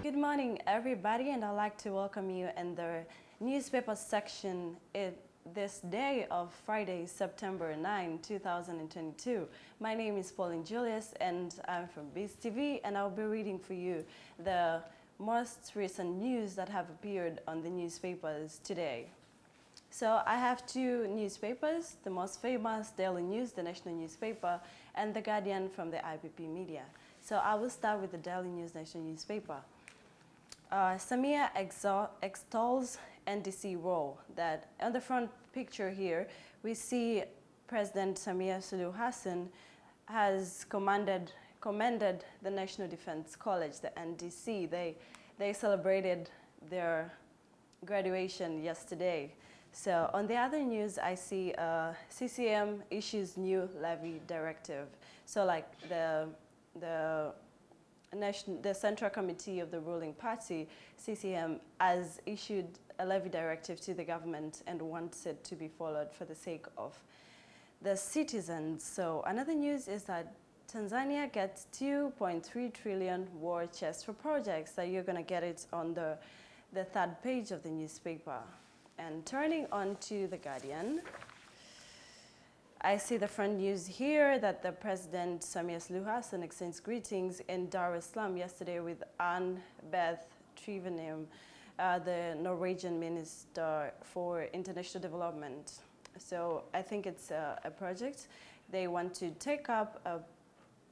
Good morning, everybody, and I'd like to welcome you in the newspaper section this day of Friday, September 9, 2022. My name is Pauline Julius, and I'm from Biz TV, and I'll be reading for you the most recent news that have appeared on the newspapers today. So I have two newspapers, the most famous Daily News, the national newspaper, and The Guardian from the IPP Media. So I will start with the Daily News national newspaper. Samia extols NDC role. That on the front picture here, we see President Samia Suluhu Hassan has commended the National Defense College, the NDC. They celebrated their graduation yesterday. So on the other news, I see CCM issues new levy directive. So like the Central Committee of the ruling party, CCM, has issued a levy directive to the government and wants it to be followed for the sake of the citizens. So another news is that Tanzania gets 2.3 trillion war chest for projects. So you're going to get it on the third page of the newspaper. And turning on to The Guardian, I see the front news here that the President Samia Suluhu Hassan extends greetings in Dar es Salaam yesterday with Anne Beth Trevenheim, the Norwegian Minister for International Development. So I think it's a project. They want to take up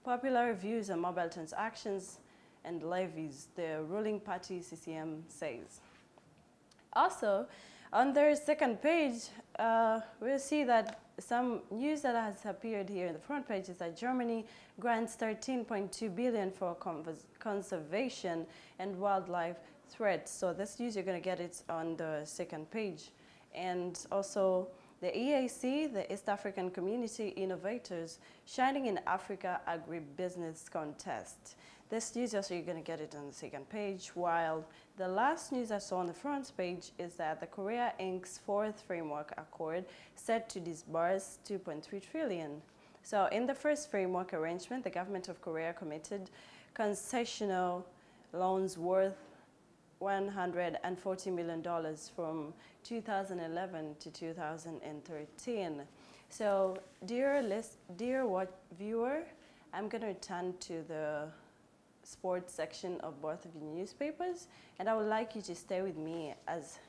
popular views on mobile transactions and levies, the ruling party CCM says. Also, on their second page, we'll see that some news that has appeared here in the front page is that Germany grants 13.2 billion for conservation and wildlife threats. So this news, you're going to get it on the second page. And also the EAC, the East African Community Innovators, Shining in Africa Agribusiness Contest. This news also, you're going to get it on the second page, while the last news I saw on the front page is that the Korea Inc.'s fourth framework accord set to disburse 2.3 trillion. So in the first framework arrangement, the government of Korea committed concessional loans worth $140 million from 2011 to 2013. So dear viewer, I'm going to turn to the sports section of both of your newspapers, and I would like you to stay with me as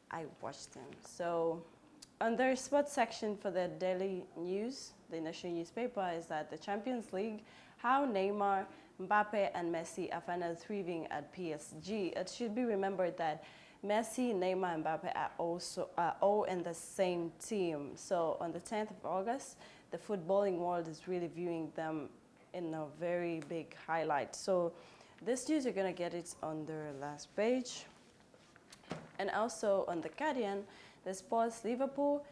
I watch them. So on the sports section for the Daily News, the national newspaper, is that the Champions League, how Neymar, Mbappe and Messi are finally thriving at PSG. It should be remembered that Messi, Neymar and Mbappe are all in the same team. So on the 10th of August, the footballing world is really viewing them in a very big highlight. So this news, you're going to get it on the last page. And also on The Guardian, the sports Liverpool,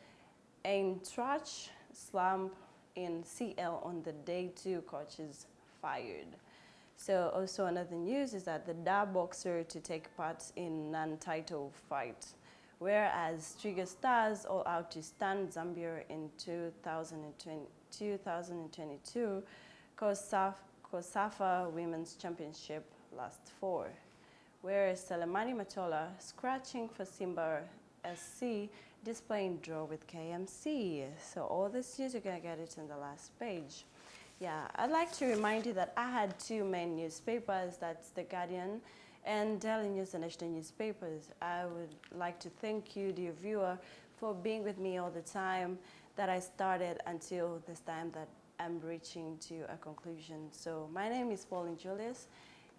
Eintracht slump in CL on the day 2, coaches fired. So also another news is that the DA boxer to take part in non-title fight, whereas Trigger Stars all out to stand Zambia in 2022 COSAFA Women's Championship last 4, whereas Selemani Matola scratching for Simba SC, displaying draw with KMC. So all this news, you're going to get it in the last page. Yeah, I'd like to remind you that I had two main newspapers, that's The Guardian and Daily News, the national newspapers. I would like to thank you, dear viewer, for being with me all the time that I started until this time that I'm reaching to a conclusion. So my name is Pauline Julius,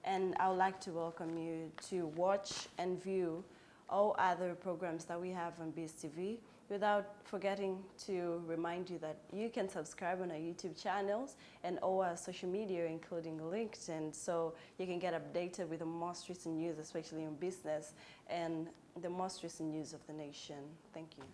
and I would like to welcome you to watch and view all other programs that we have on Biz TV, without forgetting to remind you that you can subscribe on our YouTube channels and all our social media, including LinkedIn, so you can get updated with the most recent news, especially in business and the most recent news of the nation. Thank you.